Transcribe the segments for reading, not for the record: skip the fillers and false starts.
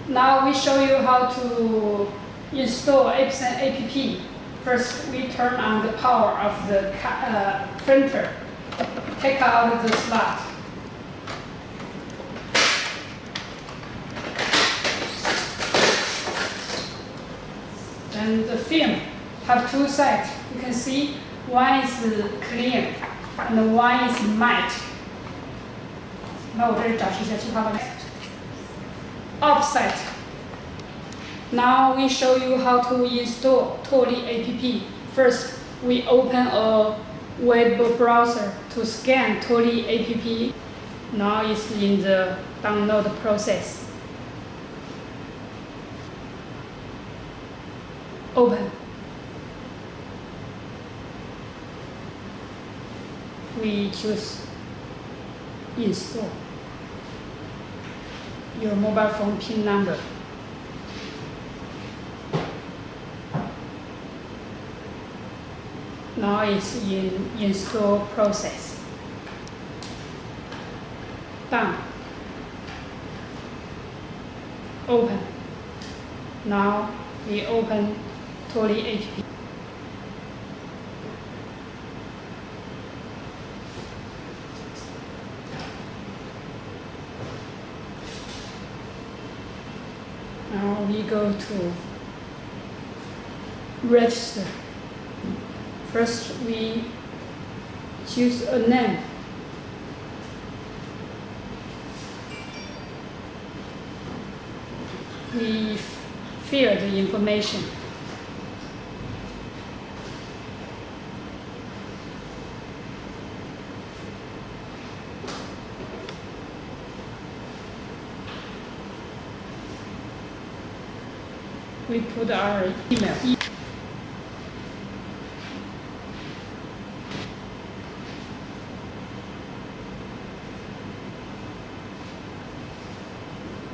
Now we show you how to install Epson app. First, we turn on the power of the printer. Take out the slot. And the film have two sides. You can see one is clear and one is matte. 那我这里展示一下其他的 offset. Now we show you how to install TUOLI app. First, we open a web browser to scan TUOLI app. Now it's in the download process. Open. We choose install. Your mobile phone PIN number. Now it's in install process. Done. Open. Now we open TUOLI app. Now we go to register. First, we choose a name. We fill the information. We put our email.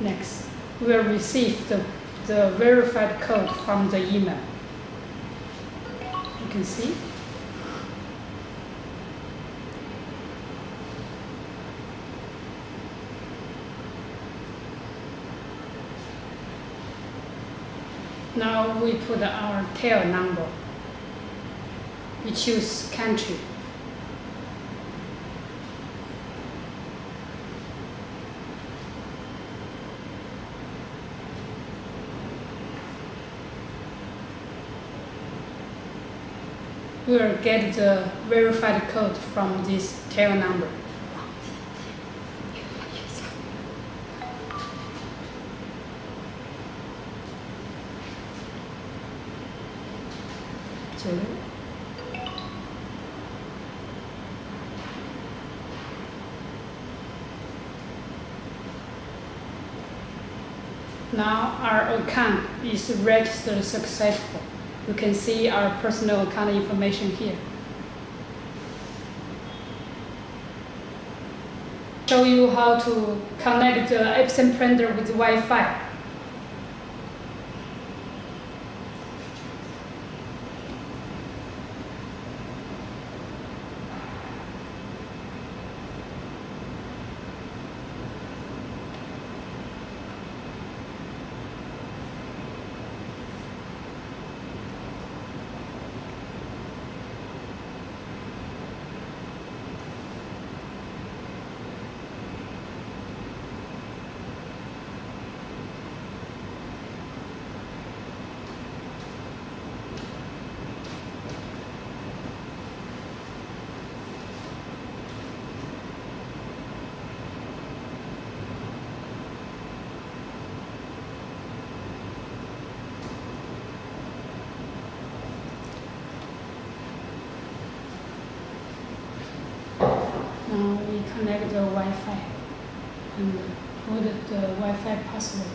Next, we will receive the verified code from the email. You can see. Now we put our tail number. We choose country. We will get the verified code from this tail number. Now our account is registered successful. You can see our personal account information here. Show you how to connect the Epson printer with Wi-Fi. Now we connect the Wi-Fi and put the Wi-Fi password.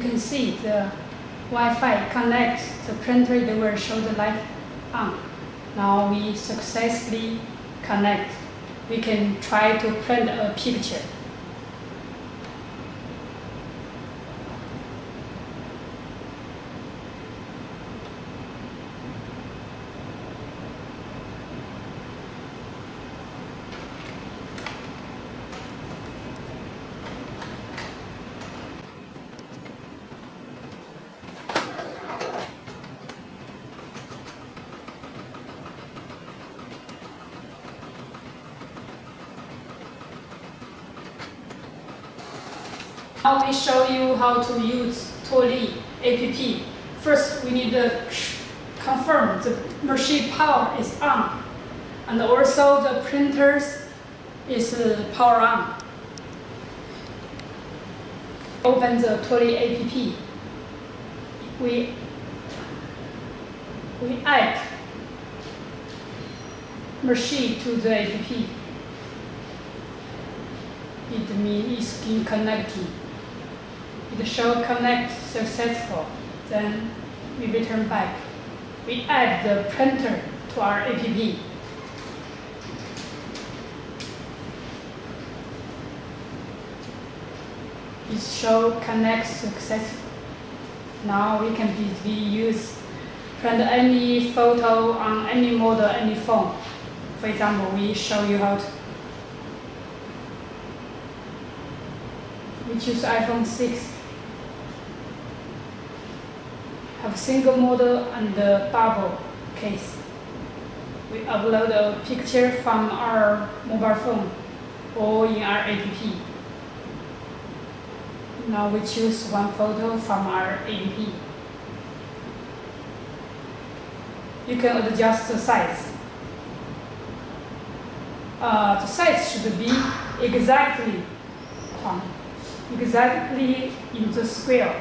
can see the Wi-Fi connects the printer, it will show the light on. Now we successfully connect. We can try to print a picture. Now we show you how to use TUOLI app. First, we need to confirm the machine power is on, and also the printer is power on. Open the TUOLI app. We add machine to the app. It means it's been connected. It shall connect successful. Then we return back. We add the printer to our app. It shall connect successful. Now we can print any photo on any model, any phone. For example, we show you how to. We choose iPhone 6. Have single model and a double case. We upload a picture from our mobile phone or in our app. Now we choose one photo from our app. You can adjust the size. The size should be exactly in the square.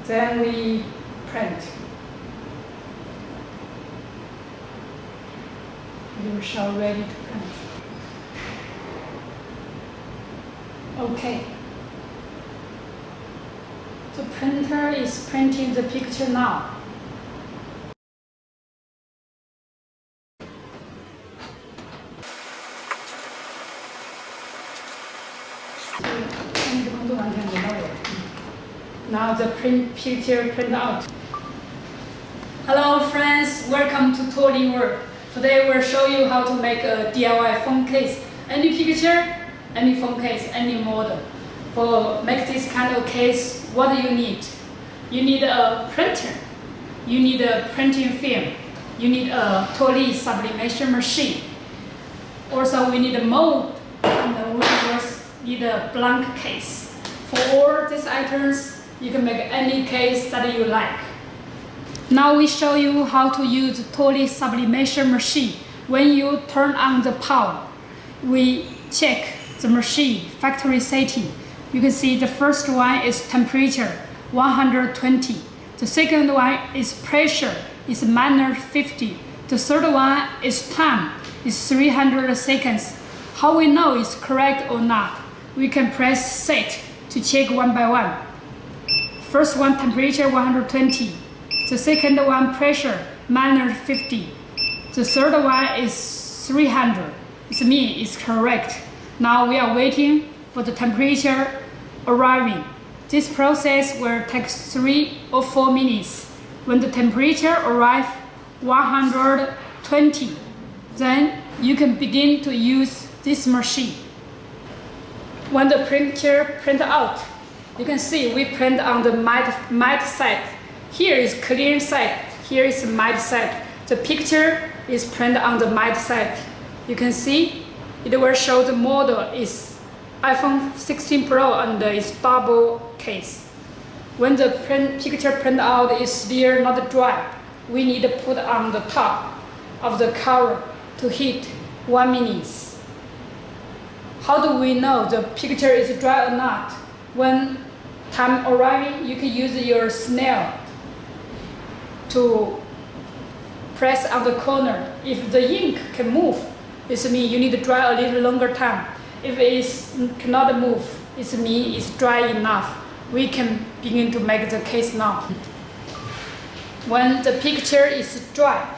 Then we print. You shall ready to print. Okay. The printer is printing the picture now. Now the picture print out. Hello friends, welcome to TUOLI World. Today we'll show you how to make a DIY phone case. Any picture, any phone case, any model. For make this kind of case, what do you need? You need a printer. You need a printing film. You need a TUOLI sublimation machine. Also we need a mold, and we also need a blank case. For all these items, you can make any case that you like. Now we show you how to use TUOLI sublimation machine. When you turn on the power, we check the machine factory setting. You can see the first one is temperature, 120. The second one is pressure, is -50. The third one is time, is 300 seconds. How we know it's correct or not? We can press set to check one by one. First one, temperature 120. The second one, pressure -50. The third one is 300. It means it's correct. Now we are waiting for the temperature arriving. This process will take 3 or 4 minutes. When the temperature arrives 120, then you can begin to use this machine. When the printer print out, you can see we print on the matte side. Here is clear side, here is matte side. The picture is printed on the matte side. You can see it will show the model is iPhone 16 Pro and its double case. When the picture print out is still not dry, we need to put on the top of the cover to heat 1 minute. How do we know the picture is dry or not? When time arriving, you can use your snail to press on the corner. If the ink can move, this means you need to dry a little longer time. If it cannot move, it means it's dry enough. We can begin to make the case now. When the picture is dry,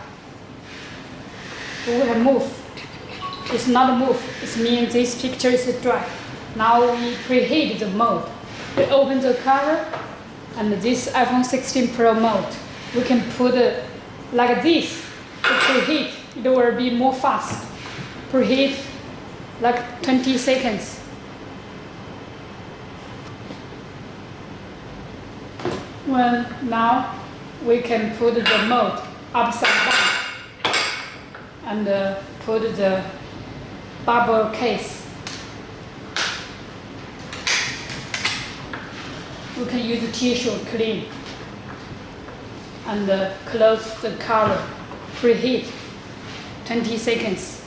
we will move. It's not move, it means this picture is dry. Now we preheat the mode. We open the cover, and this iPhone 16 Pro mode, we can put it like this to preheat. It will be more fast. Preheat like 20 seconds. Now we can put the mode upside down and put the bubble case. We can use tissue clean and close the cover. Preheat 20 seconds.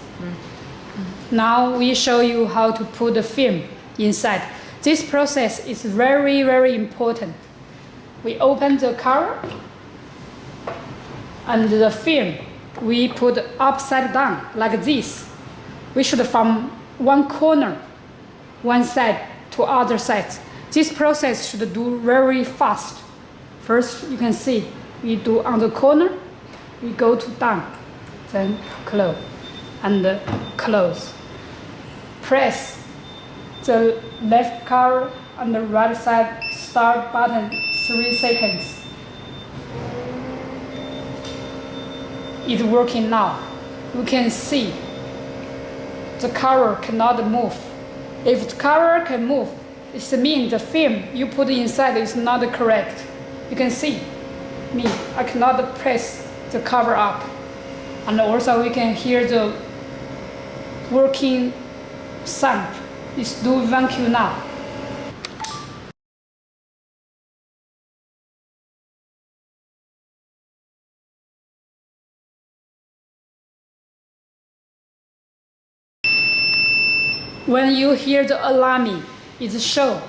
Now we show you how to put the film inside. This process is very, very important. We open the cover and the film we put upside down like this. We should from one corner, one side to other sides. This process should do very fast. First, you can see we do on the corner, we go to down, then close and close. Press the left cover and the right side start button 3 seconds. It's working now. You can see the cover cannot move. If the cover can move, it means the film you put inside is not correct. You can see me, I cannot press the cover up. And also we can hear the working sound. It's do vacuum now. When you hear the alarming, it shows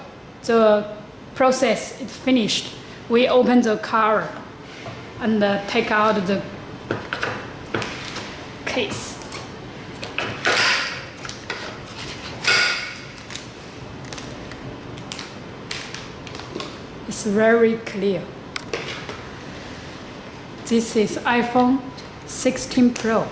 the process is finished. We open the cover and take out the case. It's very clear. This is iPhone 16 Pro.